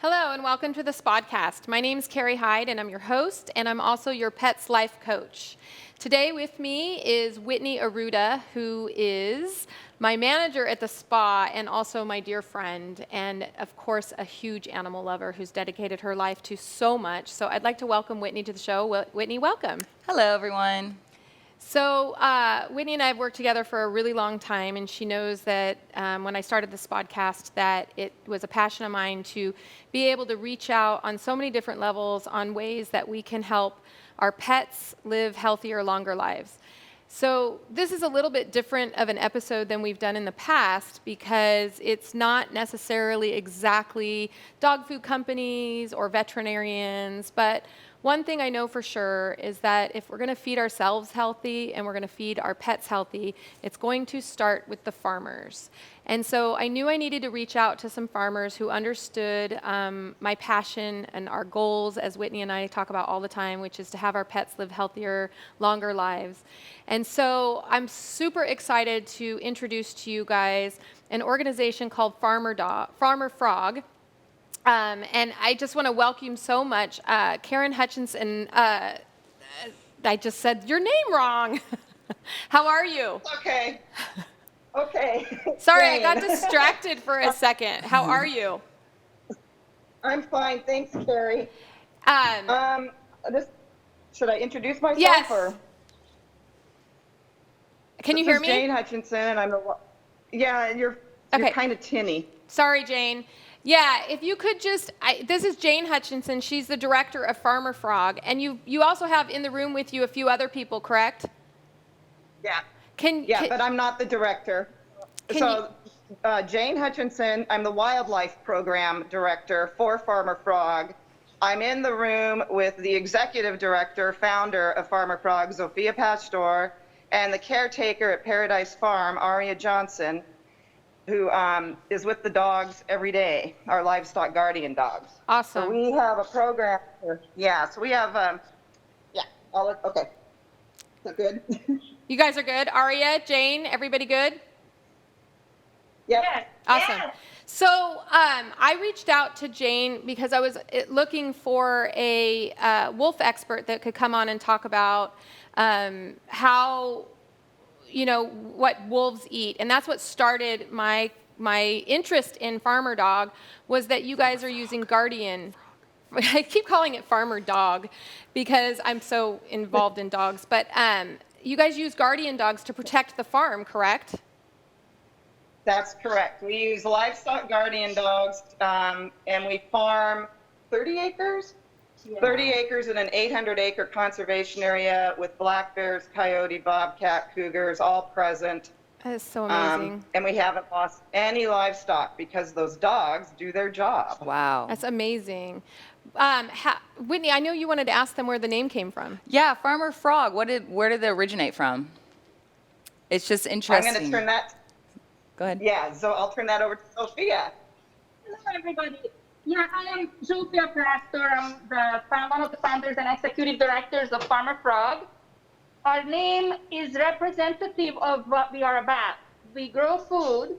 Hello and welcome to the Spawdcast. My name is Carrie Hyde and I'm your host and I'm also your pet's life coach. Today with me is Whitney Arruda, who is my manager at the spa and also my dear friend and of course a huge animal lover who's dedicated her life to so much. So I'd like to welcome Whitney to the show. Whitney, welcome. Hello, everyone. So Whitney and I have worked together for a really long time, and she knows that when I started this podcast that it was a passion of mine to be able to reach out on so many different levels on ways that we can help our pets live healthier, longer lives. So this is a little bit different of an episode than we've done in the past because it's not necessarily exactly dog food companies or veterinarians, but one thing I know for sure is that if we're going to feed ourselves healthy and we're going to feed our pets healthy, it's going to start with the farmers. And so I knew I needed to reach out to some farmers who understood my passion and our goals, as Whitney and I talk about all the time, which is to have our pets live healthier, longer lives. And so I'm super excited to introduce to you guys an organization called Farmer Frog. And I just want to welcome so much Jane Hutchinson. I just said your name wrong. How are you? Okay. Sorry, Jane. I got distracted for a second. How are you? I'm fine, thanks, Carrie. Should I introduce myself? Yes. Or? Can you This hear is me? Jane Hutchinson, and I'm the. Yeah, you're Okay. kind of tinny. Sorry, Jane. Yeah, if you could just, this is Jane Hutchinson. She's the director of Farmer Frog. And you also have in the room with you a few other people, correct? Yeah. Can But I'm not the director. Jane Hutchinson, I'm the wildlife program director for Farmer Frog. I'm in the room with the executive director, founder of Farmer Frog, Zsofia Pasztor, and the caretaker at Paradise Farm, Aria Johnson, who is with the dogs every day, our livestock guardian dogs. Awesome. So we have a program. So we have, okay. Is that good? You guys are good? Aria, Jane, everybody good? Yep. Awesome. So I reached out to Jane because I was looking for a wolf expert that could come on and talk about how, what wolves eat. And that's what started my interest in Farmer Dog, was that you guys are using Guardian. I keep calling it Farmer Dog because I'm so involved in dogs. But you guys use Guardian dogs to protect the farm, correct? That's correct. We use livestock guardian dogs, and we farm 30 acres? Yeah. 30 acres in an 800-acre conservation area with black bears, coyote, bobcat, cougars, all present. That is so amazing. And we haven't lost any livestock because those dogs do their job. Wow. That's amazing. Whitney, I know you wanted to ask them where the name came from. Yeah, Farmer Frog. Where did it originate from? It's just interesting. I'm going to turn that. Go ahead. Yeah, so I'll turn that over to Zsofia. Hello, everybody. Yeah, I am Zsofia Pasztor. I'm one of the founders and executive directors of Farmer Frog. Our name is representative of what we are about. We grow food,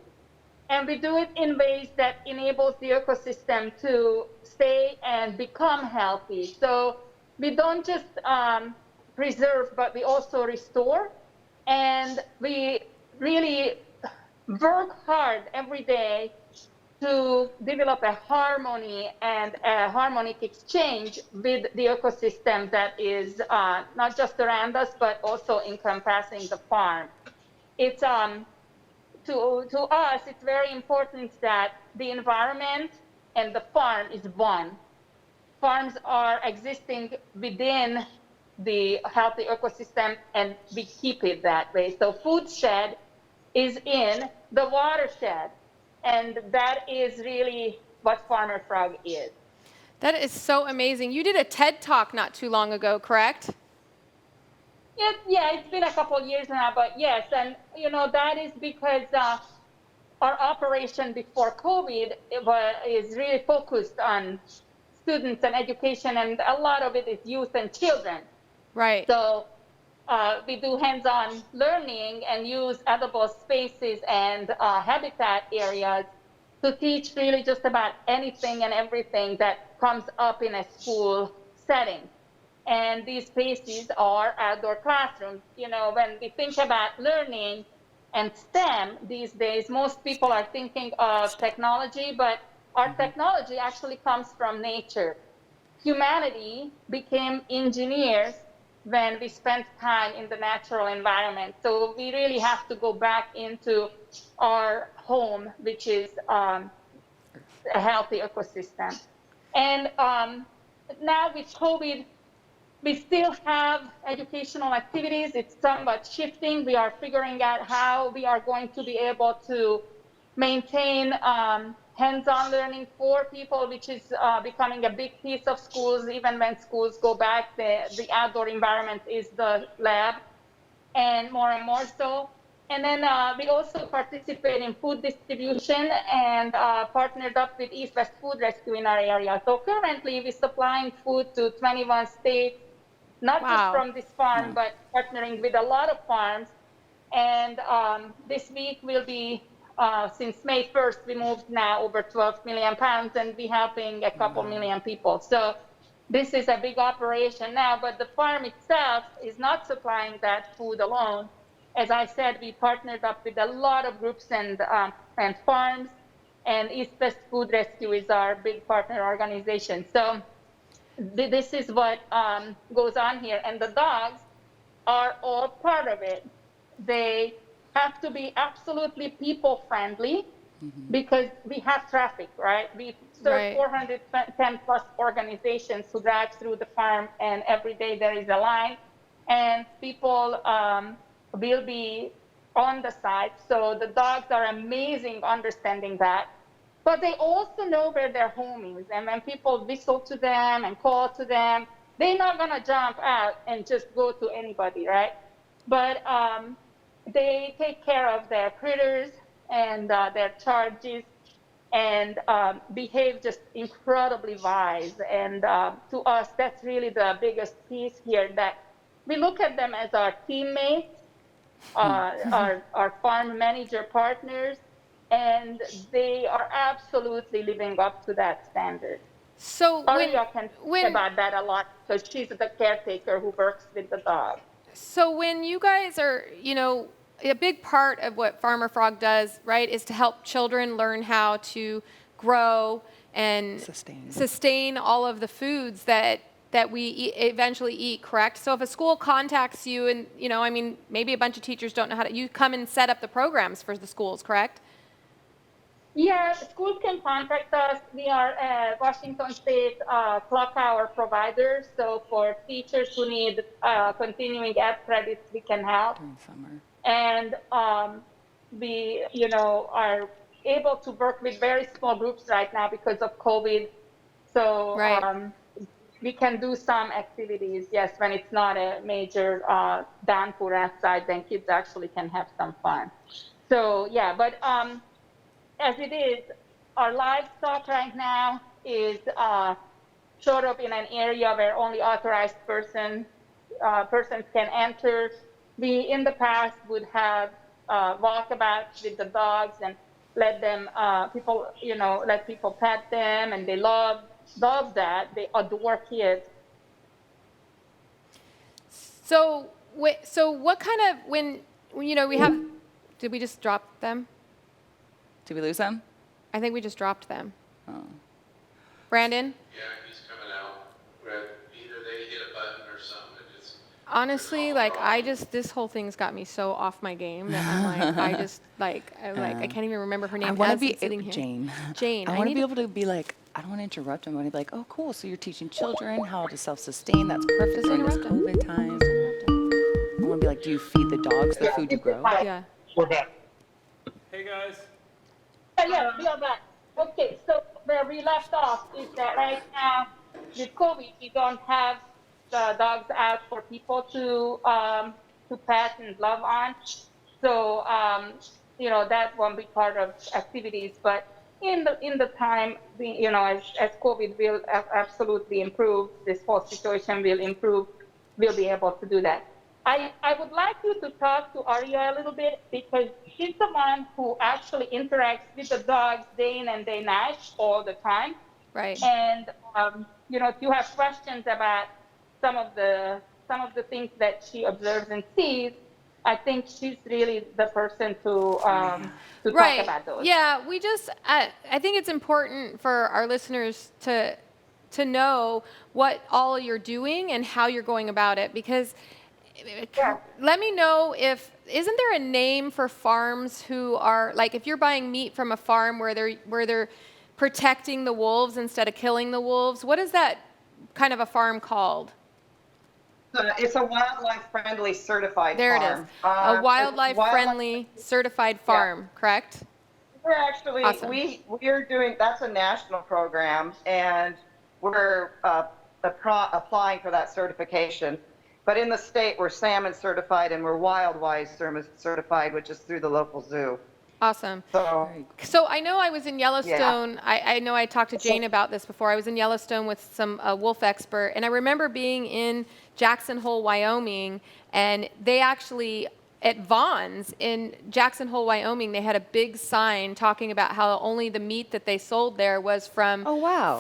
and we do it in ways that enables the ecosystem to stay and become healthy. So we don't just preserve, but we also restore. And we really work hard every day to develop a harmony and a harmonic exchange with the ecosystem that is not just around us, but also encompassing the farm. It's to us, it's very important that the environment and the farm is one. Farms are existing within the healthy ecosystem, and we keep it that way. So food shed is in the watershed. And that is really what Farmer Frog is. That is so amazing. You did a TED Talk not too long ago, correct? Yeah, it's been a couple of years now, but yes. And, that is because our operation before COVID is really focused on students and education, and a lot of it is youth and children. Right. So we do hands-on learning and use edible spaces and habitat areas to teach really just about anything and everything that comes up in a school setting. And these spaces are outdoor classrooms. You know, when we think about learning and STEM these days, most people are thinking of technology, but our technology actually comes from nature. Humanity became engineers when we spent time in the natural environment. So we really have to go back into our home, which is a healthy ecosystem. And now with COVID, we still have educational activities. It's somewhat shifting. We are figuring out how we are going to be able to maintain hands-on learning for people, which is becoming a big piece of schools. Even when schools go back, the outdoor environment is the lab, and more so. And then we also participate in food distribution and partnered up with East West Food Rescue in our area. So currently we're supplying food to 21 states, not just from this farm, but partnering with a lot of farms. And this week we'll be, since May 1st, we moved now over 12 million pounds and we're helping a couple million people. So this is a big operation now, but the farm itself is not supplying that food alone. As I said, we partnered up with a lot of groups and farms, and East West Food Rescue is our big partner organization. So this is what goes on here, and the dogs are all part of it. They have to be absolutely people-friendly because we have traffic, right? We serve 410 plus organizations who drive through the farm, and every day there is a line, and people will be on the site. So the dogs are amazing understanding that. But they also know where their home is. And when people whistle to them and call to them, they're not going to jump out and just go to anybody, right? But they take care of their critters and their charges and behave just incredibly wise. And to us, that's really the biggest piece here, that we look at them as our teammates, our farm manager partners, and they are absolutely living up to that standard. So Aria can talk about that a lot because she's the caretaker who works with the dog. So when you guys are, you know, a big part of what Farmer Frog does, right, is to help children learn how to grow and sustain all of the foods that we eventually eat, correct? So if a school contacts you and, you know, I mean, maybe a bunch of teachers don't know how to, you come and set up the programs for the schools, correct? Yeah, schools can contact us. We are a Washington State clock hour provider. So for teachers who need continuing ed credits, we can help. During summer. And we, you know, are able to work with very small groups right now because of COVID. So we can do some activities, yes, when it's not a major downpour outside, then kids actually can have some fun. So yeah, but as it is, our livestock right now is sort of in an area where only authorized persons can enter. We, in the past, would have walkabouts with the dogs and let them, let people pet them, and they love that. They adore kids. So what kind of, when you know, we have, did we just drop them? Did we lose them? I think we just dropped them. Oh. Brandon? Yeah, he's coming out. Either they hit a button or something. Honestly, like, this whole thing's got me so off my game that I'm like, I can't even remember her name. I want to be sitting here. Jane. Jane. I want to be able to be like, I don't want to interrupt him. I want to be like, oh, cool. So you're teaching children how to self-sustain. That's perfect during this COVID time. I want to be like, do you feed the dogs the food you grow? Yeah. We're back. Hey, guys. Yeah, we are back. Okay, so where we left off is that right now with COVID, we don't have the dogs out for people to pet and love on. So that won't be part of activities. But in the time, as COVID will absolutely improve, this whole situation will improve. We'll be able to do that. I would like you to talk to Aria a little bit because she's the one who actually interacts with the dogs day in and day out all the time. Right. And if you have questions about some of the things that she observes and sees, I think she's really the person to talk about those. Yeah, we just, I think it's important for our listeners to know what all you're doing and how you're going about it, because let me know isn't there a name for farms who are, like, if you're buying meat from a farm where they're protecting the wolves instead of killing the wolves, what is that kind of a farm called? It's a wildlife-friendly certified There farm. it is. A wildlife-friendly certified farm, correct? We're actually, Awesome. we're doing, that's a national program, and we're applying for that certification. But in the state, we're salmon certified and we're Wildwise certified, which is through the local zoo. Awesome. So I know I was in Yellowstone. Yeah. I know I talked to Jane about this before. I was in Yellowstone with some wolf expert, and I remember being in Jackson Hole, Wyoming, and they actually, at Vaughn's in Jackson Hole, Wyoming, they had a big sign talking about how only the meat that they sold there was from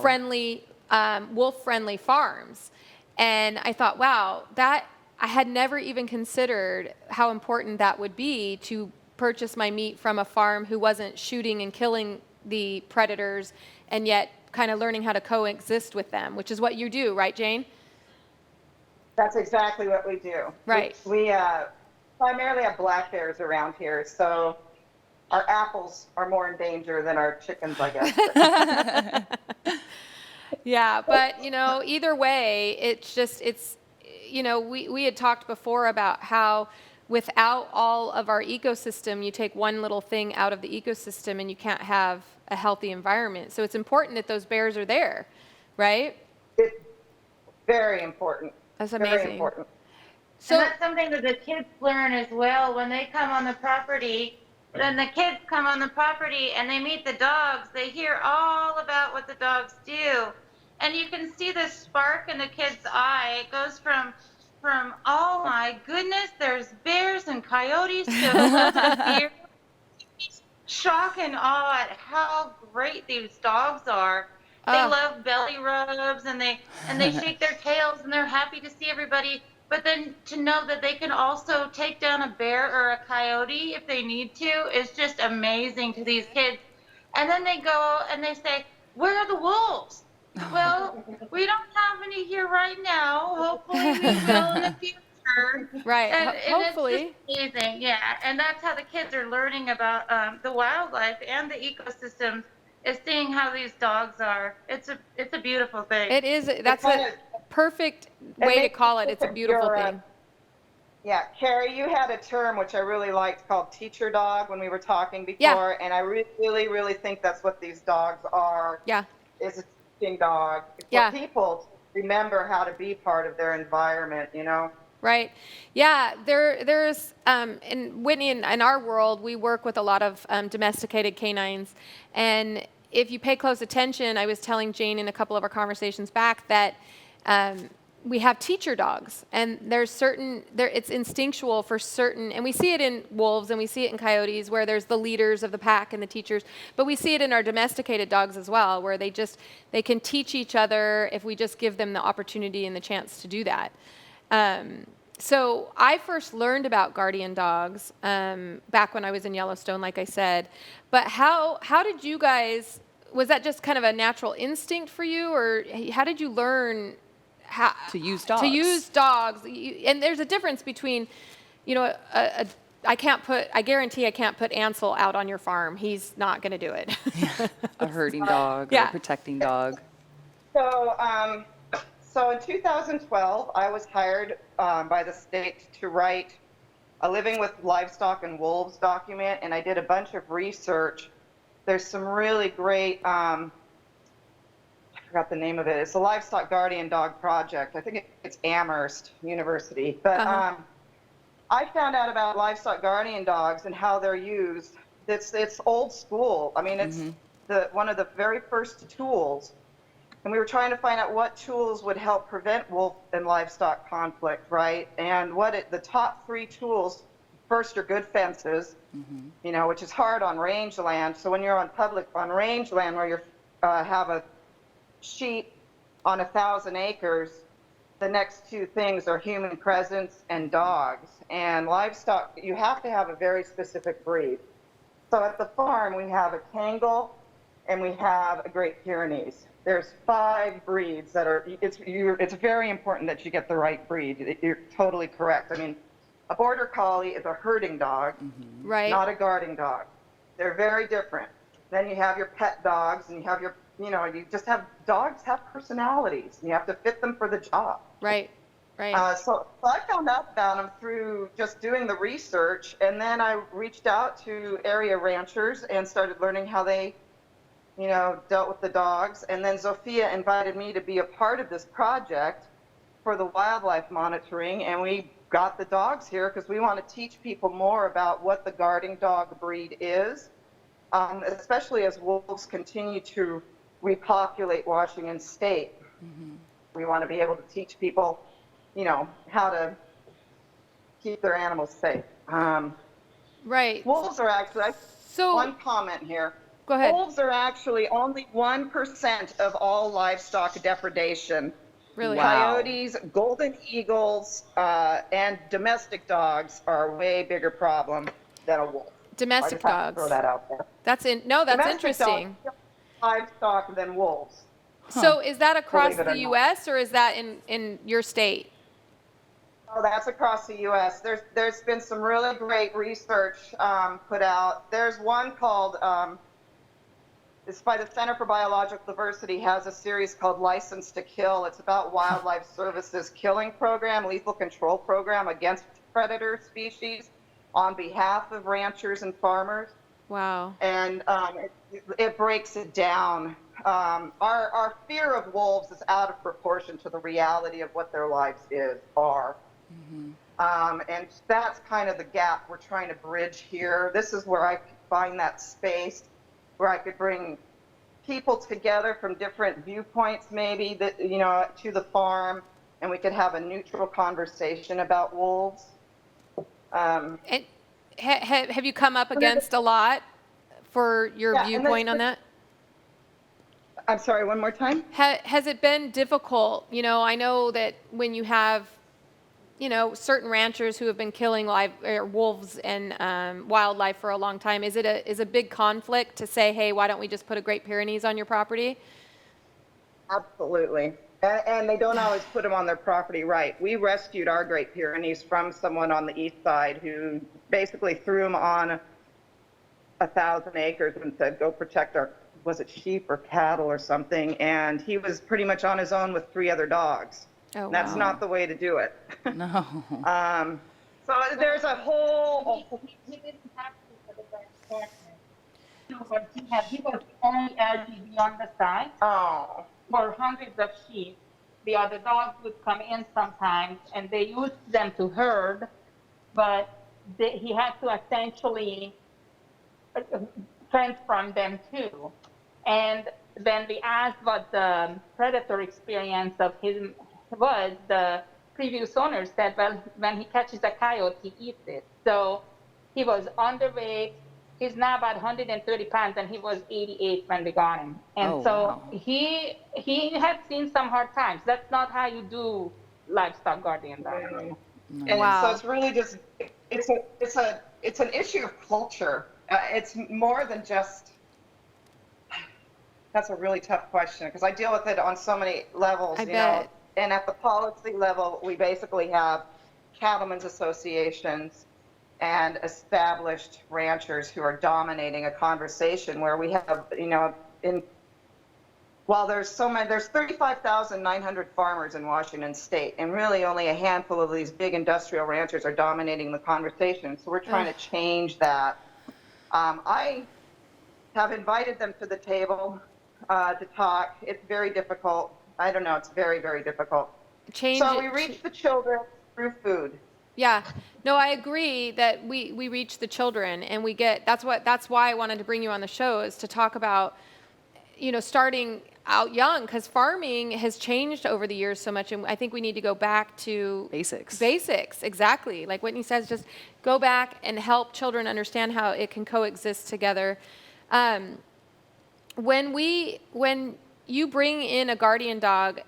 friendly, wolf-friendly farms. And I thought, wow, that I had never even considered how important that would be to purchase my meat from a farm who wasn't shooting and killing the predators, and yet kind of learning how to coexist with them, which is what you do, right, Jane? that's exactly what we do. Right. We primarily have black bears around here, so our apples are more in danger than our chickens, I guess. Yeah, but either way, we had talked before about how without all of our ecosystem, you take one little thing out of the ecosystem and you can't have a healthy environment. So it's important that those bears are there, right? It's very important. That's amazing. Very important. So and that's something that the kids learn as well when they come on the property. Then the kids come on the property and they meet the dogs. They hear all about what the dogs do. And you can see the spark in the kid's eye. It goes from oh my goodness, there's bears and coyotes to shock and awe at how great these dogs are. They love belly rubs and they shake their tails and they're happy to see everybody. But then to know that they can also take down a bear or a coyote if they need to is just amazing to these kids. And then they go and they say, "Where are the wolves?" Well, we don't have any here right now. Hopefully we will in the future. Right. And Hopefully. it's just amazing. Yeah. And that's how the kids are learning about the wildlife and the ecosystems, is seeing how these dogs are. It's a beautiful thing. It is. That's a perfect way to call it. It's a beautiful thing. Yeah, Carrie, you had a term which I really liked called teacher dog when we were talking before, and I really, really think that's what these dogs are. Yeah. Is a teaching dog for people to remember how to be part of their environment, Right. Yeah. There's in Whitney, in our world, we work with a lot of domesticated canines, and if you pay close attention, I was telling Jane in a couple of our conversations back that we have teacher dogs, and it's instinctual for certain, and we see it in wolves and we see it in coyotes where there's the leaders of the pack and the teachers, but we see it in our domesticated dogs as well, where they can teach each other if we just give them the opportunity and the chance to do that. So I first learned about guardian dogs back when I was in Yellowstone, like I said, but how did you guys, was that just kind of a natural instinct for you, or how did you learn how to use dogs? And there's a difference between, I guarantee I can't put Ansel out on your farm. He's not going to do it. A herding dog or a protecting dog. So in 2012, I was hired by the state to write a Living with Livestock and Wolves document, and I did a bunch of research. There's some really great, I forgot the name of it. It's the Livestock Guardian Dog Project. I think it's Amherst University. But I found out about livestock guardian dogs and how they're used. It's old school. I mean, it's one of the very first tools. And we were trying to find out what tools would help prevent wolf and livestock conflict, right? And the top 3 tools, first are good fences, you know, which is hard on rangeland. So when you're on rangeland where you have a sheep on 1,000 acres, the next 2 things are human presence and dogs. And livestock, you have to have a very specific breed. So at the farm, we have a Kangal and we have a Great Pyrenees. There's 5 breeds that are, it's very important that you get the right breed. You're totally correct. I mean, a border collie is a herding dog, Right. not a guarding dog. They're very different. Then you have your pet dogs, and you have your, you know, you just have, dogs have personalities, and you have to fit them for the job. Right. Right. So I found out about them through just doing the research, and then I reached out to area ranchers and started learning how they, you know, dealt with the dogs. And then Zsofia invited me to be a part of this project for the wildlife monitoring, and we got the dogs here because we want to teach people more about what the guarding dog breed is, especially as wolves continue to repopulate Washington State. We want to be able to teach people, you know, how to keep their animals safe. Right. Wolves are actually, So one comment here. go ahead. Wolves are actually only 1% of all livestock depredation. Really? Wow. Coyotes, golden eagles, and domestic dogs are a way bigger problem than a wolf. Domestic I just have to dogs. throw that out there. That's Domestic interesting. dogs are more livestock than wolves. So is that across Believe it or the not. U.S. or is that in your state? Oh, that's across the U.S. There's been some really great research put out. There's one called, it's by the Center for Biological Diversity, has a series called License to Kill. It's about Wildlife Services killing program, lethal control program against predator species on behalf of ranchers and farmers. Wow. And it breaks it down. Our fear of wolves is out of proportion to the reality of what their lives are. And that's kind of the gap we're trying to bridge here. This is where I could find that space where I could bring people together from different viewpoints, maybe, that, you know, to the farm, and we could have a neutral conversation about wolves. And have you come up against a lot for your Yeah, and viewpoint on that? I'm sorry, one more time? Has it been difficult? You know, I know that when you have, you know, certain ranchers who have been killing wolves and wildlife for a long time, is a big conflict to say, hey, why don't we just put a Great Pyrenees on your property? Absolutely. And they don't always put them on their property right. We rescued our Great Pyrenees from someone on the east side who basically threw them on 1,000 acres and said, go protect our, was it sheep or cattle or something? And he was pretty much on his own with 3 other dogs. Oh, That's wow. not the way to do it. No. So there's a whole, He didn't have to for the best partner. No, but he was the only LGB on the site oh, for hundreds of sheep. The other dogs would come in sometimes, and they used them to herd, but he had to essentially fence from them too. And then we asked what the predator experience of him was. The previous owner said, well, when he catches a coyote, he eats it. So he was underweight. He's now about 130 pounds, and he was 88 when we got him. And Oh, so wow. he had seen some hard times. That's not how you do livestock guardian dog. and Wow. so it's really just, it's an issue of culture. It's more than just, that's a really tough question because I deal with it on so many levels, I you bet. know. And at the policy level, we basically have cattlemen's associations and established ranchers who are dominating a conversation where we have, you know, while there's 35,900 farmers in Washington State, and really only a handful of these big industrial ranchers are dominating the conversation. So we're trying to change that. I have invited them to the table to talk. It's very difficult. I don't know. It's very, very difficult. So we reach the children through food. Yeah, no, I agree that we reach the children and we get, that's why I wanted to bring you on the show, is to talk about, you know, starting out young, because farming has changed over the years so much, and I think we need to go back to Basics. Basics, exactly. Like Whitney says, just go back and help children understand how it can coexist together. When you bring in a guardian dog,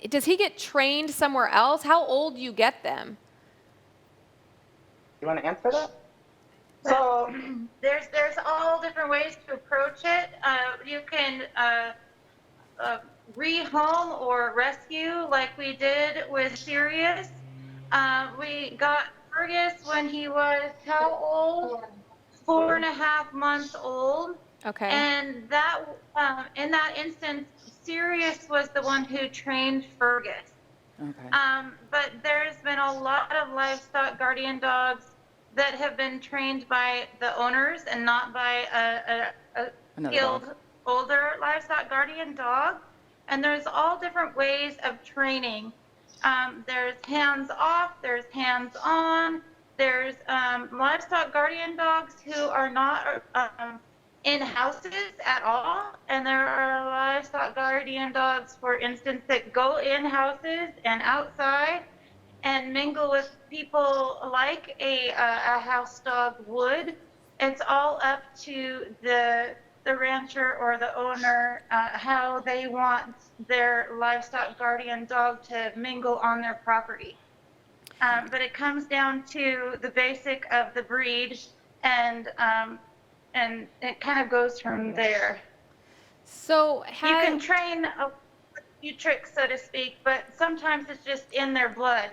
does he get trained somewhere else? How old do you get them? You want to answer that? So There's all different ways to approach it. You can rehome or rescue like we did with Sirius. We got Fergus when he was how old? 4.5 months old. Okay. And that in that instance, Sirius was the one who trained Fergus. Okay. But there's been a lot of livestock guardian dogs that have been trained by the owners and not by a Another skilled dog. older livestock guardian dog. And there's all different ways of training. There's hands off, there's hands on, there's livestock guardian dogs who are not in houses at all. And there are livestock guardian dogs, for instance, that go in houses and outside and mingle with people like a house dog would. It's all up to the rancher or the owner how they want their livestock guardian dog to mingle on their property. But it comes down to the basic of the breed, and it kind of goes from there. So You can train a few tricks, so to speak, but sometimes it's just in their blood.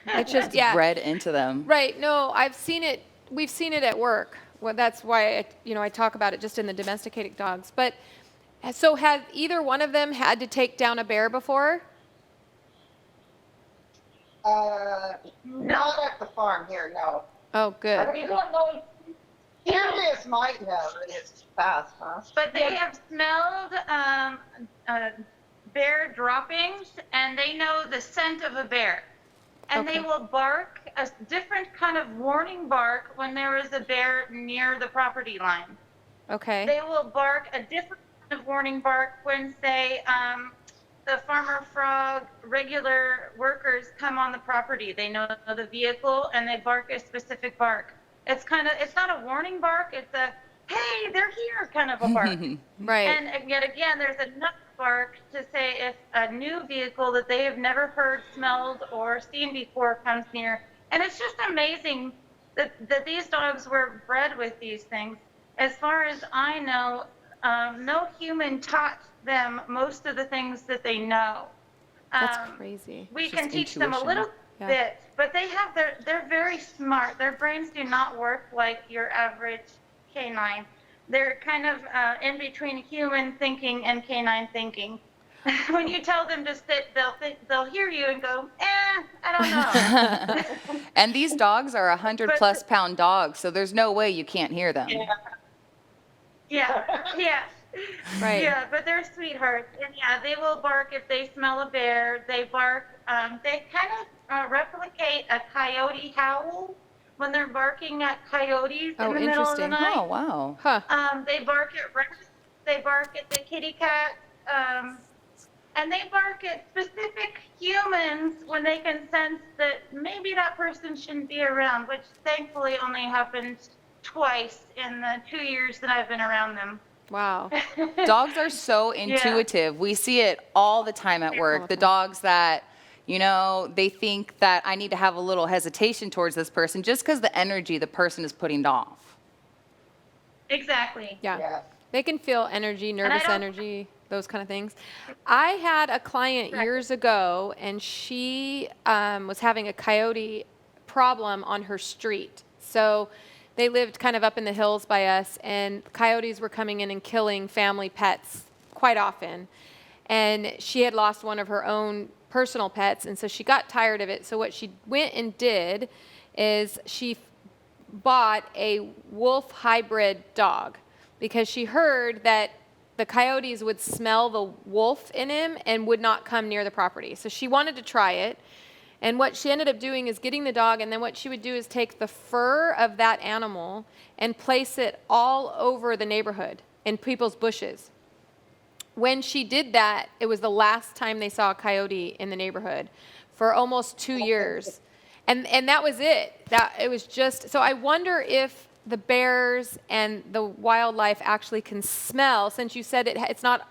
it's just, yeah. Bred into them. Right. No, I've seen it. We've seen it at work. Well, that's why I talk about it just in the domesticated dogs. But so have either one of them had to take down a bear before? not at the farm here, no. Oh, good. We don't know. Sirius might have in his past, huh? But they have smelled bear droppings, and they know the scent of a bear. And Okay. they will bark a different kind of warning bark when there is a bear near the property line. Okay. They will bark a different kind of warning bark when, say, the farmer frog regular workers come on the property. They know the vehicle and they bark a specific bark. It's not a warning bark. It's a, hey, they're here kind of a bark. Right. And yet again, there's another bark to say if a new vehicle that they have never heard, smelled, or seen before comes near. And it's just amazing that these dogs were bred with these things. As far as I know, no human taught them most of the things that they know. That's crazy. We It's can just teach them a intuition. little Yeah. bit, but they're very smart. Their brains do not work like your average canine. They're kind of in between human thinking and canine thinking. When you tell them to sit, they'll hear you and go, I don't know. And these dogs are 100 But- plus pound dogs, so there's no way you can't hear them. Yeah. Right. Yeah, but they're sweethearts. And yeah, they will bark if they smell a bear. They bark, they kind of replicate a coyote howl when they're barking at coyotes Oh, in the middle of the interesting. night. Oh, wow. Huh. They bark at rats, they bark at the kitty cat, and they bark at specific humans when they can sense that maybe that person shouldn't be around, which thankfully only happened twice in the 2 years that I've been around them. Wow. Dogs are so intuitive. We see it all the time at work. The dogs that, they think that I need to have a little hesitation towards this person just because the energy the person is putting off. Exactly. Yeah. Yeah. They can feel energy, nervous don't- energy, those kind of things. I had a client years ago, and she was having a coyote problem on her street. So they lived kind of up in the hills by us, and coyotes were coming in and killing family pets quite often. And she had lost one of her own personal pets, and so she got tired of it. So what she went and did is she bought a wolf hybrid dog because she heard that the coyotes would smell the wolf in him and would not come near the property. So she wanted to try it. And what she ended up doing is getting the dog, and then what she would do is take the fur of that animal and place it all over the neighborhood in people's bushes. when she did that, it was the last time they saw a coyote in the neighborhood for almost 2 years. And that was it. It was just, so I wonder if the bears and the wildlife actually can smell, since you said it's not,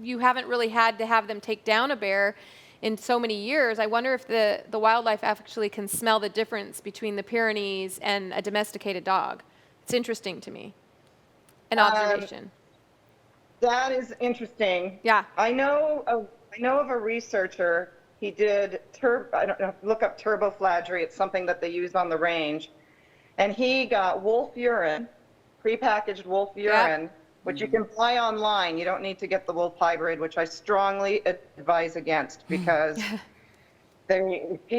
you haven't really had to have them take down a bear in so many years. I wonder if the wildlife actually can smell the difference between the Pyrenees and a domesticated dog. It's interesting to me. An observation. That is interesting. Yeah. I know of a researcher. He did I don't know, look up turboflagry. It's something that they use on the range, and he got wolf urine, prepackaged wolf urine, which you can buy online. You don't need to get the wolf hybrid, which I strongly advise against, because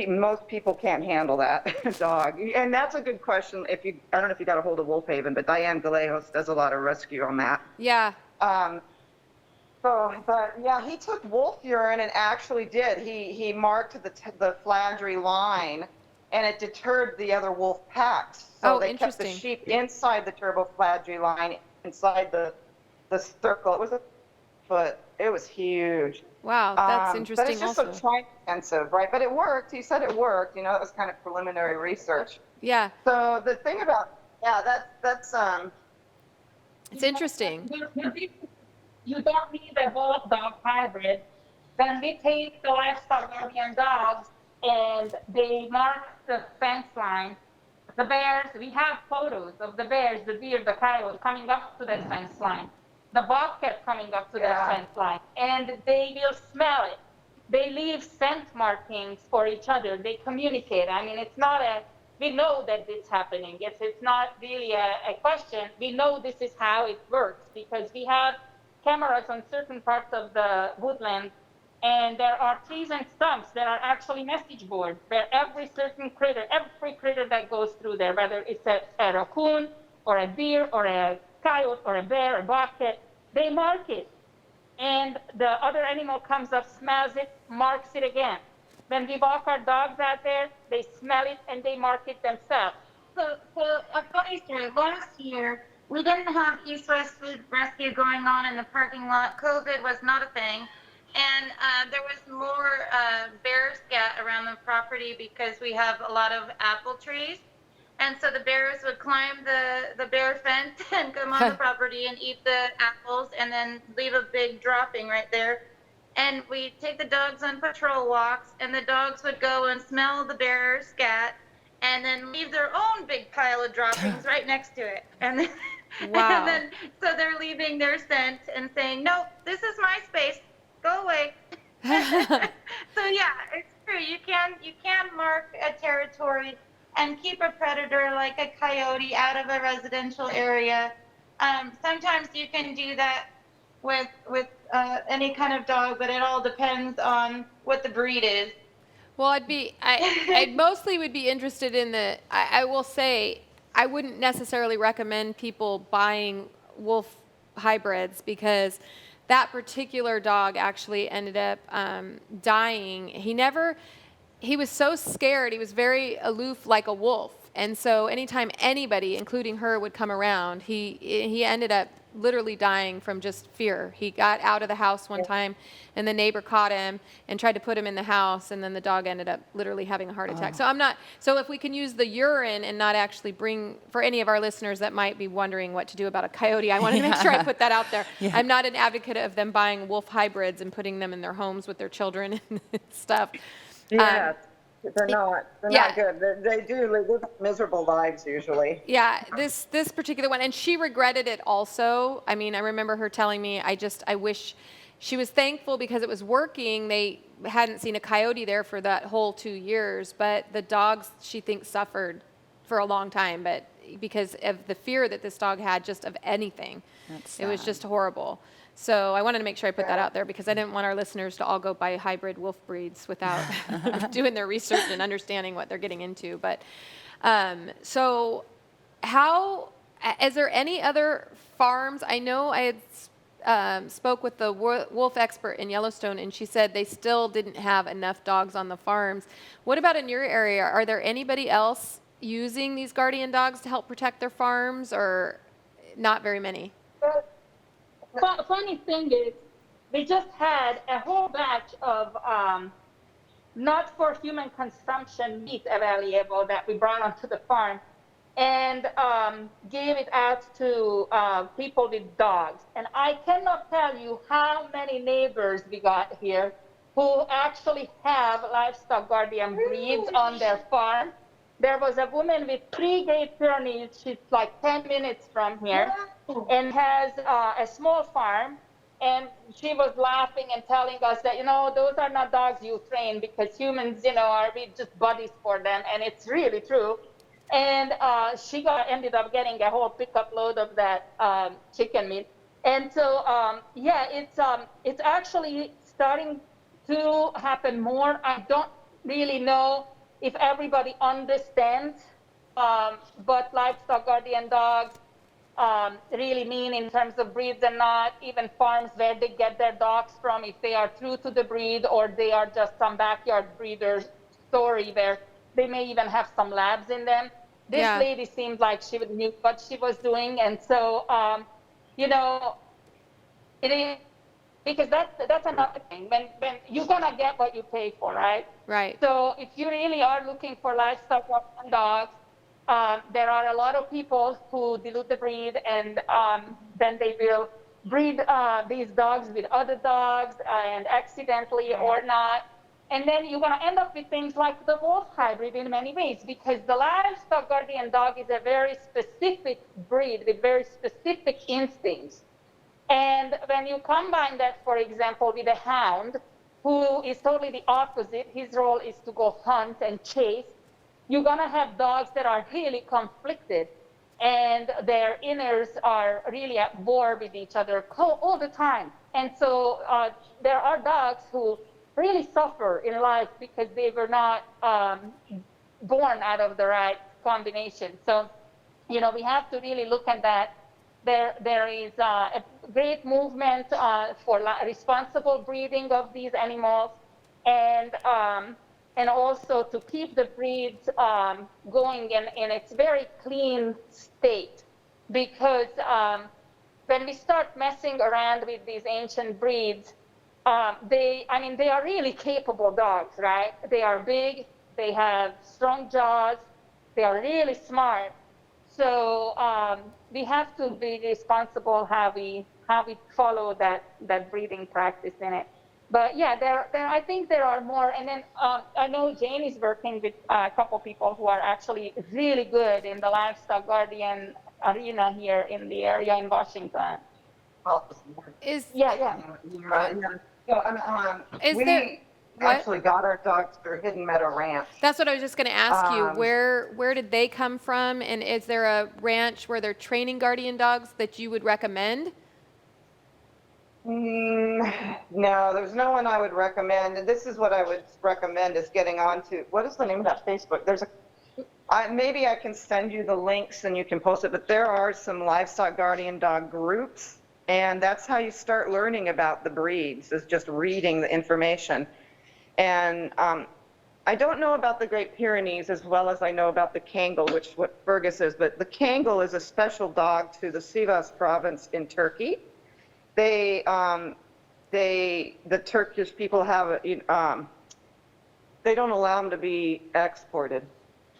most people can't handle that dog. And that's a good question. I don't know if you got a hold of Wolf Haven, but Diane Galejos does a lot of rescue on that. Yeah. But yeah, he took wolf urine and actually did. He marked the flagry line, and it deterred the other wolf packs. So they kept the sheep inside the turboflagry line, inside the circle. It was a foot. It was huge. Wow, that's interesting. But it's just also so time intensive, right? But it worked. He said it worked. You know, it was kind of preliminary research. Yeah. So the thing about that's it's interesting. You don't need a wolf dog hybrid. Then we take the livestock guardian dogs and they mark the fence line. The bears, we have photos of the bears, the deer, the coyote coming up to that fence line. The bobcat coming up to that fence line, and they will smell it. They leave scent markings for each other. They communicate. I mean, it's not we know that it's happening. It's not really a question. We know this is how it works because we have cameras on certain parts of the woodland, and there are trees and stumps that are actually message boards where every critter that goes through there, whether it's a raccoon or a deer or a coyote or a bear or bobcat, they mark it. And the other animal comes up, smells it, marks it again. When we walk our dogs out there, they smell it and they mark it themselves. So a funny story. Last year, we didn't have East-West Food Rescue going on in the parking lot. COVID was not a thing. And there was more bear scat around the property because we have a lot of apple trees. And so the bears would climb the bear fence and come on the property and eat the apples and then leave a big dropping right there. And we'd take the dogs on patrol walks, and the dogs would go and smell the bear scat and then leave their own big pile of droppings right next to it. And then, wow. And then so they're leaving their scent and saying, "Nope, this is my space. Go away." So yeah, it's true. You can mark a territory and keep a predator like a coyote out of a residential area. Sometimes you can do that with any kind of dog, but it all depends on what the breed is. Well, I mostly would be interested in I will say, I wouldn't necessarily recommend people buying wolf hybrids because that particular dog actually ended up dying. He was so scared. He was very aloof like a wolf. And so anytime anybody, including her, would come around, he ended up literally dying from just fear. He got out of the house one time, and the neighbor caught him and tried to put him in the house, and then the dog ended up literally having a heart attack. So if we can use the urine and not actually for any of our listeners that might be wondering what to do about a coyote, I wanted to make sure I put that out there. Yeah. I'm not an advocate of them buying wolf hybrids and putting them in their homes with their children and stuff. Yeah. They're not good. They do live miserable lives usually. Yeah, this particular one, and she regretted it also. I mean, I remember her telling me, I wish, she was thankful because it was working. They hadn't seen a coyote there for that whole 2 years, but the dogs, she thinks, suffered for a long time, but because of the fear that this dog had just of anything. It was just horrible. So I wanted to make sure I put that out there because I didn't want our listeners to all go buy hybrid wolf breeds without doing their research and understanding what they're getting into. But so is there any other farms? I know I had spoke with the wolf expert in Yellowstone, and she said they still didn't have enough dogs on the farms. What about in your area? Are there anybody else using these guardian dogs to help protect their farms, or not very many? Funny thing is, we just had a whole batch of not for human consumption meat available that we brought onto the farm and gave it out to people with dogs. And I cannot tell you how many neighbors we got here who actually have livestock guardian breeds on their farm. There was a woman with 3 Great Pyrenees. She's like 10 minutes from here and has a small farm. And she was laughing and telling us that, those are not dogs you train because humans, are we just buddies for them. And it's really true. And she ended up getting a whole pickup load of that chicken meat. And so, it's actually starting to happen more. I don't really know if everybody understands what livestock guardian dogs really mean in terms of breeds and not, even farms where they get their dogs from, if they are true to the breed or they are just some backyard breeder's story where they may even have some labs in them. This lady seemed like she knew what she was doing. And so, it is, because that's another thing. When you're gonna get what you pay for, right? Right. So if you really are looking for livestock dogs, there are a lot of people who dilute the breed, and then they will breed these dogs with other dogs, and accidentally or not. And then you're going to end up with things like the wolf hybrid in many ways, because the livestock guardian dog is a very specific breed with very specific instincts. And when you combine that, for example, with a hound, who is totally the opposite, his role is to go hunt and chase, you're going to have dogs that are really conflicted, and their inners are really at war with each other all the time. And so there are dogs who really suffer in life because they were not born out of the right combination. So, we have to really look at that. There is a great movement for responsible breeding of these animals, and also to keep the breeds going in its very clean state. Because when we start messing around with these ancient breeds, they are really capable dogs, right? They are big, they have strong jaws, they are really smart. So we have to be responsible how we follow that breeding practice in it. But yeah, I think there are more. And then I know Jane is working with a couple people who are actually really good in the livestock guardian arena here in the area in Washington. We actually got our dogs through Hidden Meadow Ranch. That's what I was just going to ask you. Where did they come from? And is there a ranch where they're training guardian dogs that you would recommend? No, there's no one I would recommend. And this is what I would recommend, is getting onto, what is the name of that Facebook? Maybe I can send you the links and you can post it, but there are some livestock guardian dog groups, and that's how you start learning about the breeds, is just reading the information. And I don't know about the Great Pyrenees as well as I know about the Kangol, which is what Fergus is, but the Kangol is a special dog to the Sivas province in Turkey. The Turkish people have, they don't allow them to be exported,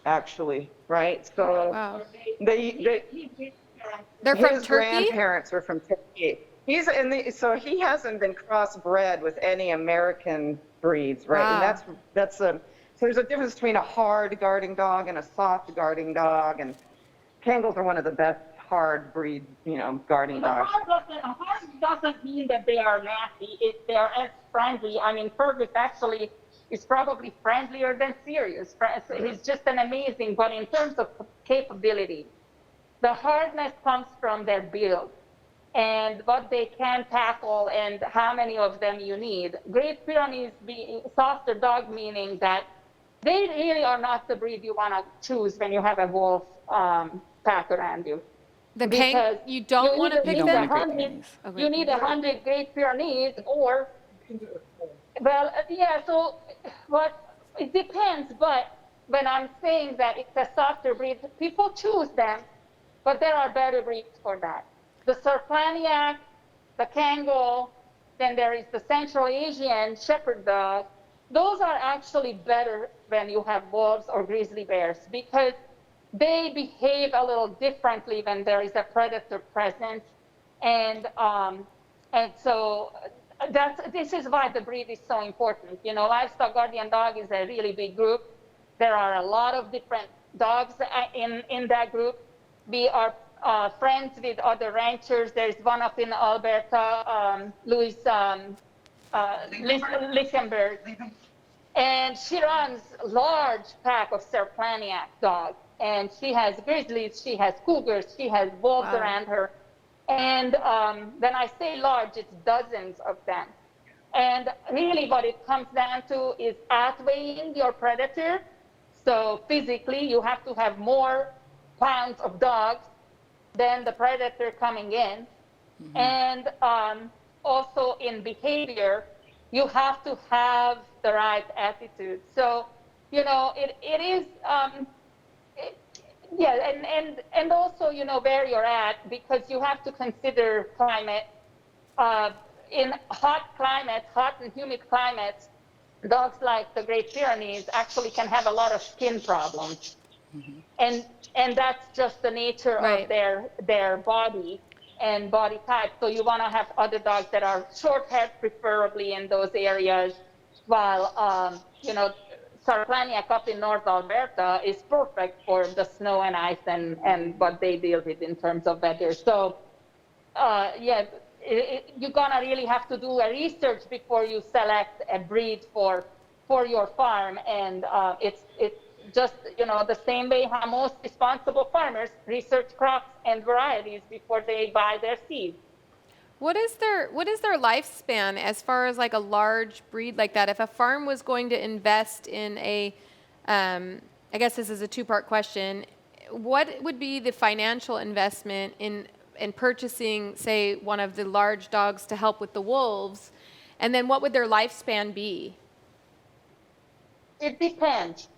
actually, right? So Wow. They're from his Turkey? grandparents were from Turkey. So he hasn't been crossbred with any American breeds, right? Wow. And so there's a difference between a hard guarding dog and a soft guarding dog, and Kangols are one of the best hard breed, guarding dogs. Hard doesn't mean that they are nasty. They are as friendly. I mean, Fergus actually is probably friendlier than Sirius. He's just an amazing, but in terms of capability, the hardness comes from their build and what they can tackle and how many of them you need. Great Pyrenees being softer dog, meaning that they really are not the breed you want to choose when you have a wolf pack around you. You don't want to pick them? You need 100 Great Pyrenees or, so it depends, but when I'm saying that it's a softer breed, people choose them, but there are better breeds for that. The Serplaniac, the Kangol, Then there is the Central Asian Shepherd dog. Those are actually better when you have wolves or grizzly bears because they behave a little differently when there is a predator present. And so this is why the breed is so important. You know, livestock guardian dog is a really big group. There are a lot of different dogs in that group. We are friends with other ranchers. There's one up in Alberta, Louis Lichtenberg. And she runs a large pack of Serplaniac dogs. And she has grizzlies, she has cougars, she has wolves around her. And when I say large, it's dozens of them. And really what it comes down to is outweighing your predator. So physically, you have to have more pounds of dogs than the predator coming in. Mm-hmm. And also in behavior, you have to have the right attitude. So, you know, it is, and also, you know, where you're at, because you have to consider climate. In hot and humid climates, dogs like the Great Pyrenees actually can have a lot of skin problems. Mm-hmm. And that's just the nature of their body and body type. So you want to have other dogs that are short-haired, preferably in those areas, while, you know, Sarplaniac up in North Alberta is perfect for the snow and ice and what they deal with in terms of weather. So, you're gonna really have to do a research before you select a breed for your farm. And it's just, you know, the same way how most responsible farmers research crops and varieties before they buy their seeds. What is their lifespan as far as like a large breed like that? If a farm was going to invest in a, I guess this is a two-part question, what would be the financial investment in purchasing, say, one of the large dogs to help with the wolves, and then what would their lifespan be? It depends.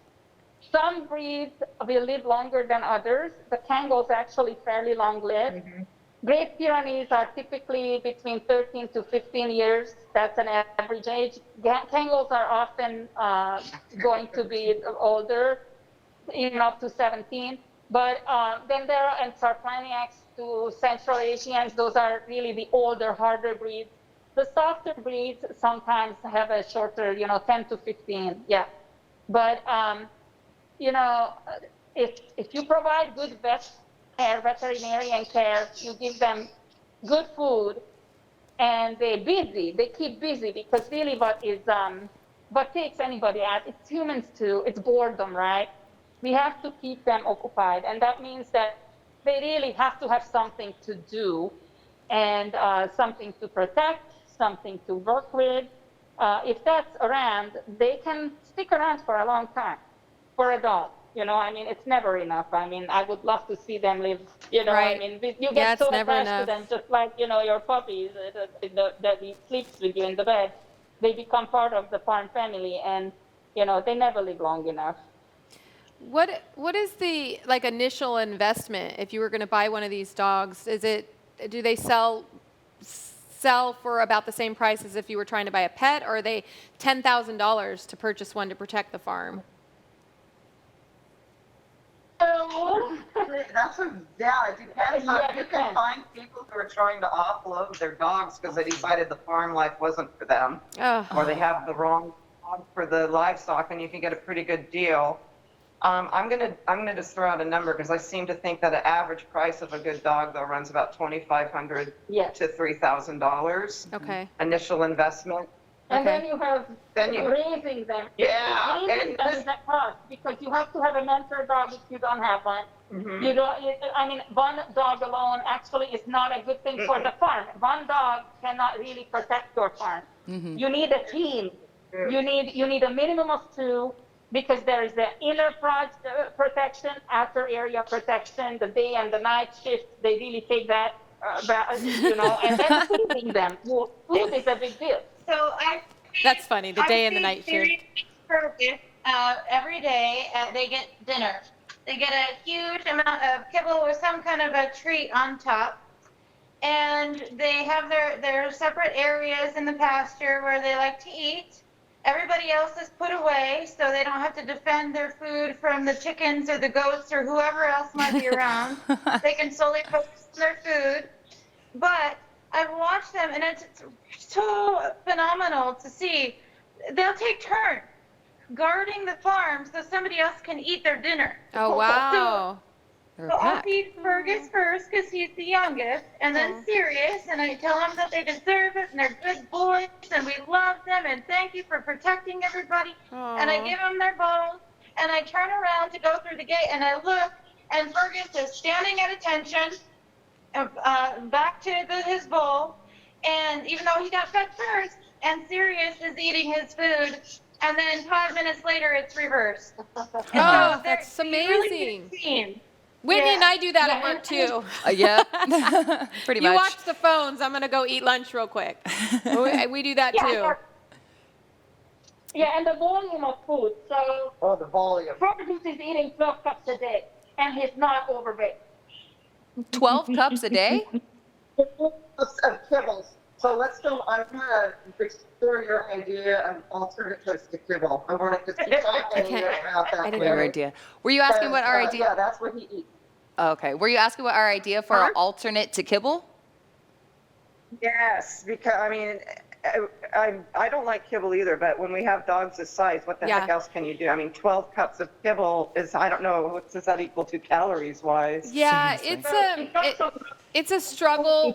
Some breeds will live longer than others. The Kangal's actually fairly long-lived. Mm-hmm. Great Pyrenees are typically between 13 to 15 years. That's an average age. Kangals are often going to be older, even up to 17. But then there are, and Sarplaniacs to Central Asians, those are really the older, harder breeds. The softer breeds sometimes have a shorter, you know, 10 to 15, yeah. But, you know, if you provide good veterinarian care, you give them good food, and they keep busy, because really what takes anybody out, it's humans too, it's boredom, right? We have to keep them occupied, and that means that they really have to have something to do, and something to protect, something to work with. If that's around, they can stick around for a long time, for a dog. You know, I mean, it's never enough. I mean, I would love to see them live, you know, right. I mean, you get so attached to them, just like, you know, your puppy that he sleeps with you in the bed. They become part of the farm family, and, you know, they never live long enough. What is the like initial investment if you were going to buy one of these dogs? Do they sell for about the same price as if you were trying to buy a pet, or are they $10,000 to purchase one to protect the farm? It depends on, you can find people who are trying to offload their dogs because they decided the farm life wasn't for them, or they have the wrong dog for the livestock, and you can get a pretty good deal. I'm gonna just throw out a number, because I seem to think that the average price of a good dog though runs about $2,500 to $3,000. Okay. Initial investment. And then you have raising them. Yeah. Raising them is that cost, because you have to have a mentor dog if you don't have one. Mm-hmm. You don't. I mean, one dog alone actually is not a good thing for the farm. One dog cannot really protect your farm. Mm-hmm. You need a team. Mm-hmm. You need a minimum of two, because there is the inner protection, outer area protection, the day and the night shift. They really take that, you know, and then feeding them. Food is a big deal. So that's funny, the day and the night shift. Every day they get dinner. They get a huge amount of kibble with some kind of a treat on top. and they have their separate areas in the pasture where they like to eat. Everybody else is put away so they don't have to defend their food from the chickens or the goats or whoever else might be around. They can solely focus on their food. But I've watched them, and it's so phenomenal to see. They'll take turns guarding the farm so somebody else can eat their dinner. Oh, wow. They're a So I'll pack. feed Fergus first because he's the youngest, and then Sirius, and I tell them that they deserve it, and they're good boys, and we love them, and thank you for protecting everybody. And I give them their bowls, and I turn around to go through the gate, and I look, and Fergus is standing at attention, back to his bowl, and even though he got fed first, and Sirius is eating his food, and then 5 minutes later it's reversed. Oh, that's amazing. Really Whitney and I do that at work too. Yeah, pretty much. You watch the phones. I'm going to go eat lunch real quick. We do that too. Yeah, and the volume of food. So Oh, the volume. Fergus is eating 12 cups a day, and he's not overweight. 12 cups a day? Of kibbles. So let's go. I'm going to explore your idea of alternatives to kibble. I want to just keep talking to you about that. I didn't Your later. idea. Were you asking what our idea? Yeah, that's what he eats. Okay. Were you asking what our idea for an alternate to kibble? Yes, because I mean, I don't like kibble either, but when we have dogs this size, what the heck else can you do? I mean, 12 cups of kibble is, I don't know, what does that equal to calories wise? Yeah, Seriously. it's a struggle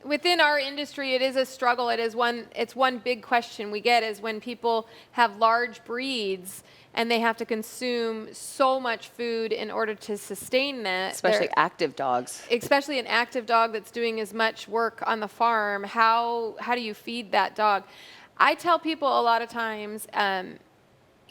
within our industry. It is a struggle. It's one big question we get is when people have large breeds and they have to consume so much food in order to sustain that. Especially active dogs. Especially an active dog that's doing as much work on the farm. How do you feed that dog? I tell people a lot of times,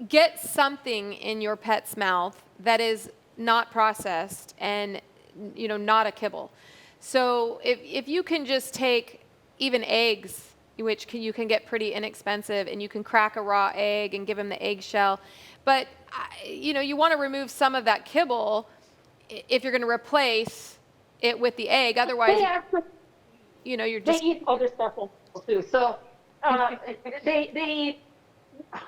get something in your pet's mouth that is not processed and not a kibble. So if you can just take even eggs, which you can get pretty inexpensive, and you can crack a raw egg and give them the eggshell, but you want to remove some of that kibble if you're going to replace it with the egg. Otherwise, you're just. They eat other stuff also too. So they eat.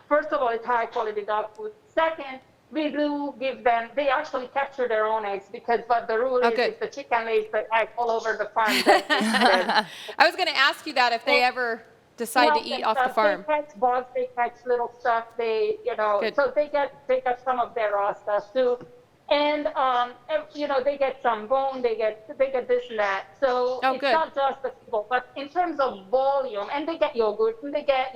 First of all, it's high quality dog food. Second, we do give them, they actually capture their own eggs because what the rule is the chicken lays the egg all over the farm. I was going to ask you that if they ever decide to eat off the farm. They catch bugs, they catch little stuff, so they get some of their raw stuff too. And, they get some bone, they get this and that. So it's not just the kibble, but in terms of volume, and they get yogurt, and they get,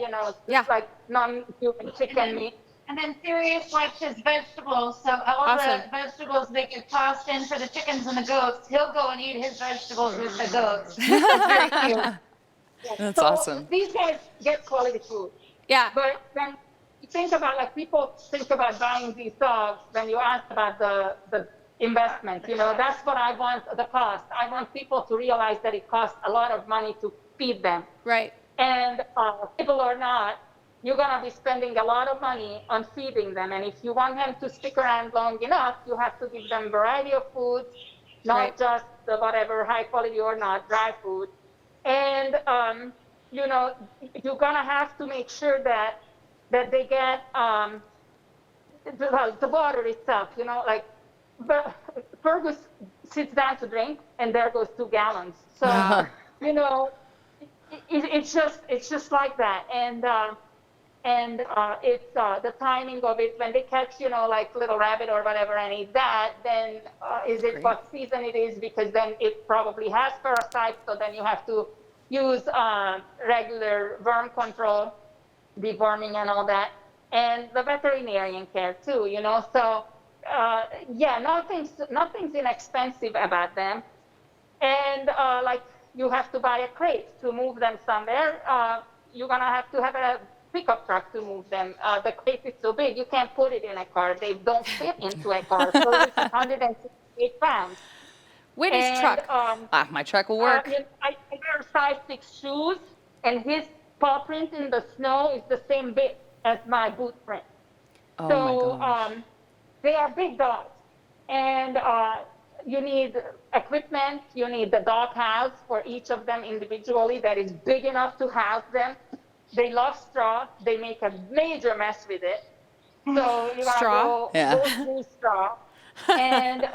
like non-human chicken meat. And then Sirius likes his vegetables, so all the vegetables that get tossed in for the chickens and the goats, he'll go and eat his vegetables with the goats. Very cute. That's awesome. These guys get quality food. Yeah. But then you think about, people think about buying these dogs when you ask about the investment. That's what I want, the cost. I want people to realize that it costs a lot of money to feed them. Right. And kibble or not, you're going to be spending a lot of money on feeding them. And if you want them to stick around long enough, you have to give them a variety of foods, not just the whatever high quality or not dry food. And, you're going to have to make sure that they get the water itself, but Fergus sits down to drink and there goes 2 gallons. So, it's just like that. And it's the timing of it. When they catch, like little rabbit or whatever and eat that, then is it what season it is? Because then it probably has parasites, so then you have to use regular worm control, deworming and all that, and the veterinarian care too, So, nothing's inexpensive about them. And you have to buy a crate to move them somewhere. You're going to have a pickup truck to move them. The crate is so big, you can't put it in a car. They don't fit into a car. So it's 168 pounds. Whitney's truck. My truck will work. I wear size 6 shoes, and his paw print in the snow is the same big as my boot print. Oh So my gosh. they are big dogs. And you need equipment, you need the dog house for each of them individually that is big enough to house them. They love straw. They make a major mess with it. So you Straw? go through straw. And,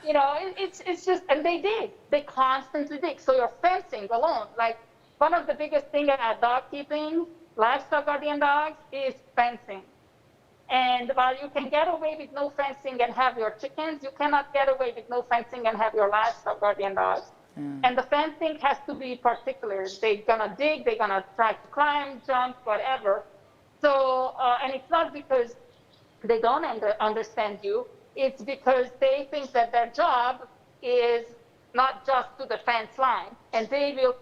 it's just, and they constantly dig. So your fencing alone, like one of the biggest things about dog keeping, livestock guardian dogs, is fencing. And while you can get away with no fencing and have your chickens, you cannot get away with no fencing and have your livestock guardian dogs. And the fencing has to be particular. They're gonna dig, they're gonna try to climb, jump, whatever. So, and it's not because they don't understand you, it's because they think that their job is not just to the fence line, and they will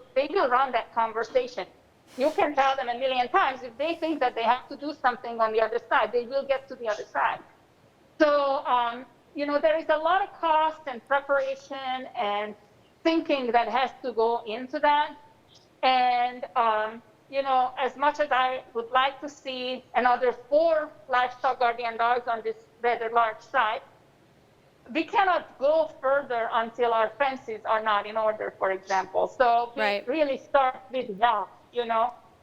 run that conversation. You can tell them a million times, if they think that they have to do something on the other side, they will get to the other side. So, there is a lot of cost and preparation and thinking that has to go into that. And, as much as I would like to see another 4 livestock guardian dogs on this rather large site, we cannot go further until our fences are not in order, for example. So we really start with that,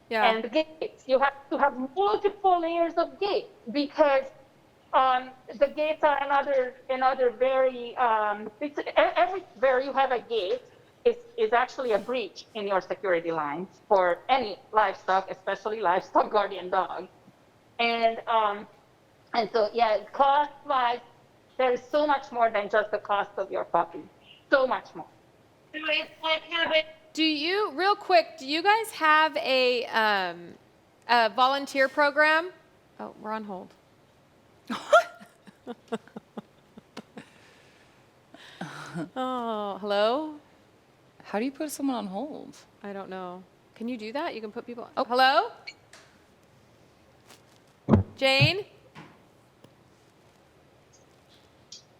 and the gates. You have to have multiple layers of gates because the gates are another very, everywhere you have a gate is actually a breach in your security lines for any livestock, especially livestock guardian dogs. And so, cost-wise, there is so much more than just the cost of your puppy. So much more. Do you, real quick, do you guys have a volunteer program? Oh, we're on hold. Oh, hello? How do you put someone on hold? I don't know. Can you do that? You can put people. Oh, hello? Jane?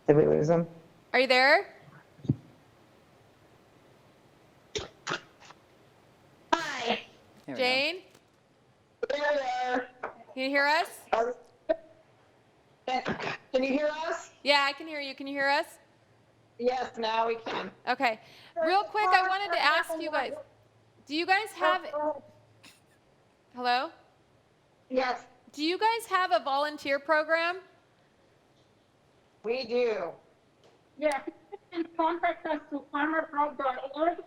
Did we lose him? Are you there? Hi. Jane? There. Can you hear us? Can you hear us? Yeah, I can hear you. Can you hear us? Yes, now we can. Okay. Real quick, I wanted to ask you guys, do you guys have, hello? Yes. Do you guys have a volunteer program? We do. Yeah, you can contact us through farmerfrog.org,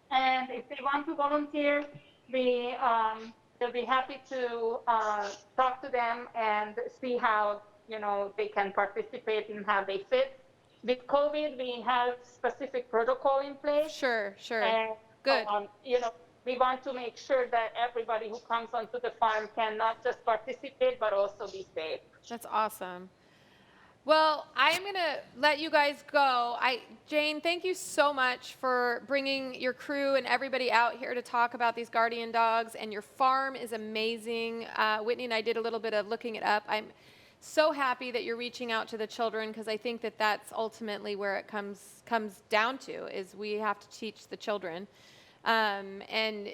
and if they want to volunteer, they'll be happy to talk to them and see how they can participate and how they fit. With COVID, we have specific protocol in place. Sure. And, Good. We want to make sure that everybody who comes onto the farm can not just participate, but also be safe. That's awesome. Well, I'm going to let you guys go. Jane, thank you so much for bringing your crew and everybody out here to talk about these guardian dogs. And your farm is amazing. Whitney and I did a little bit of looking it up. I'm so happy that you're reaching out to the children because I think that that's ultimately where it comes down to is we have to teach the children. And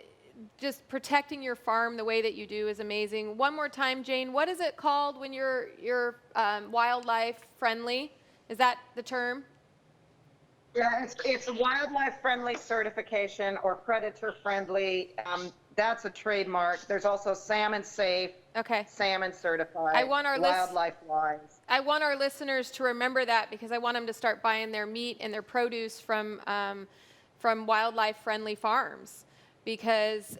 just protecting your farm the way that you do is amazing. One more time, Jane, what is it called when you're wildlife friendly? Is that the term? Yeah, it's a wildlife friendly certification or predator friendly. That's a trademark. There's also salmon safe. Okay. Salmon certified. I want our wildlife wise. I want our listeners to remember that because I want them to start buying their meat and their produce from wildlife friendly farms. Because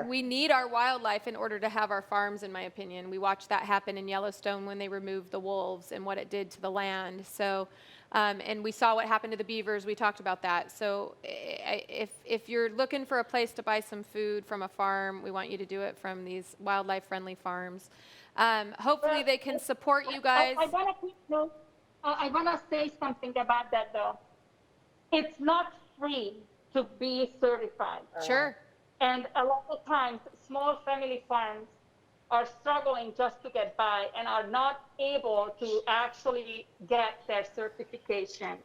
we need our wildlife in order to have our farms, in my opinion. We watched that happen in Yellowstone when they removed the wolves and what it did to the land. So, and we saw what happened to the beavers. We talked about that. So if you're looking for a place to buy some food from a farm, we want you to do it from these wildlife-friendly farms. Hopefully they can support you guys. I want to say something about that, though. It's not free to be certified. Sure. And a lot of times, small family farms are struggling just to get by and are not able to actually get their certification.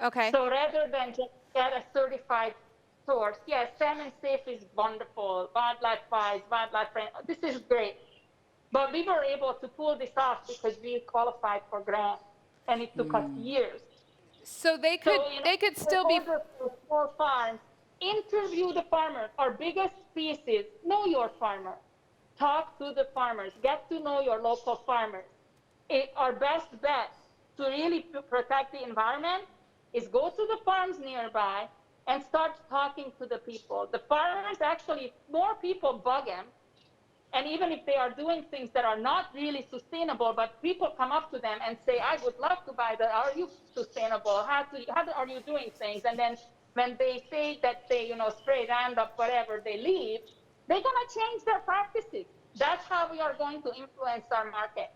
Okay. So rather than just get a certified source, yes, salmon safe is wonderful, wildlife-wise, wildlife-friendly, this is great. But we were able to pull this off because we qualified for grants, and it took us years. So they could still be. For the small farms, interview the farmer. Our biggest piece is know your farmer. Talk to the farmers. Get to know your local farmers. Our best bet to really protect the environment is go to the farms nearby and start talking to the people. The farmers actually, more people bug them. And even if they are doing things that are not really sustainable, but people come up to them and say, I would love to buy that. Are you sustainable? How are you doing things? And then when they say that they, spray Roundup, whatever, they leave, they're going to change their practices. That's how we are going to influence our market.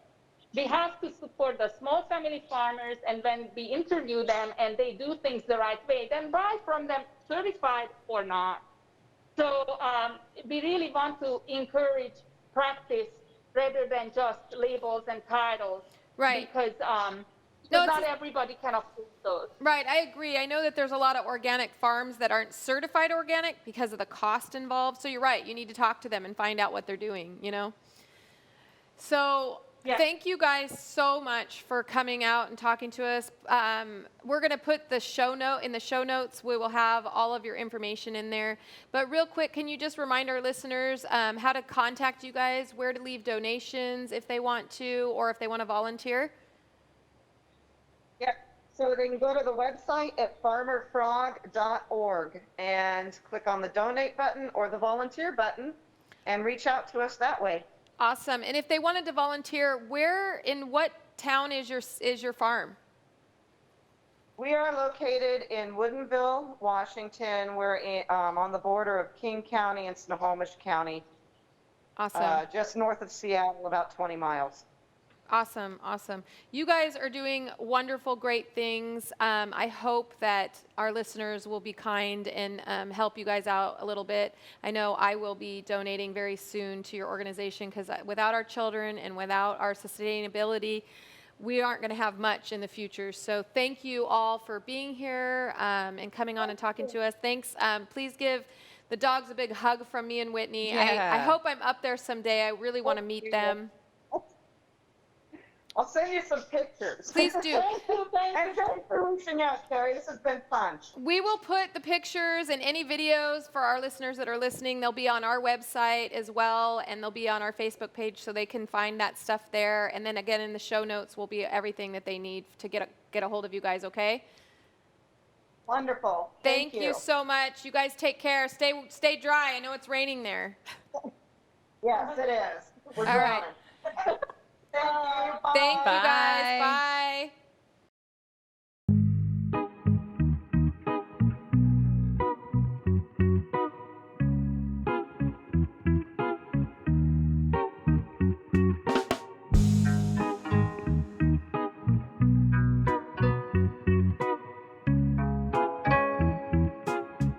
We have to support the small family farmers, and when we interview them and they do things the right way, then buy from them, certified or not. So we really want to encourage practice rather than just labels and titles. Right. Because not everybody can afford those. Right, I agree. I know that there's a lot of organic farms that aren't certified organic because of the cost involved. So you're right. You need to talk to them and find out what they're doing, So thank you guys so much for coming out and talking to us. We're going to put the show notes. We will have all of your information in there. But real quick, can you just remind our listeners how to contact you guys, where to leave donations if they want to, or if they want to volunteer? Yep. So they can go to the website at farmerfrog.org and click on the donate button or the volunteer button and reach out to us that way. Awesome. And if they wanted to volunteer, in what town is your farm? We are located in Woodinville, Washington. We're on the border of King County and Snohomish County. Awesome. Just north of Seattle, about 20 miles. Awesome. You guys are doing wonderful, great things. I hope that our listeners will be kind and help you guys out a little bit. I know I will be donating very soon to your organization because without our children and without our sustainability, we aren't going to have much in the future. So thank you all for being here and coming on and talking to us. Thanks. Please give the dogs a big hug from me and Whitney. Yeah. I hope I'm up there someday. I really want to meet them. I'll send you some pictures. Please do. And thanks for reaching out, Carrie. This has been fun. We will put the pictures and any videos for our listeners that are listening. They'll be on our website as well, and they'll be on our Facebook page so they can find that stuff there. And then again, in the show notes will be everything that they need to get a hold of you guys, okay? Wonderful. Thank you so much. You guys take care. Stay dry. I know it's raining there. Yes, it is. We're All right. drowning. Thank you. Thank you guys. Bye. Bye.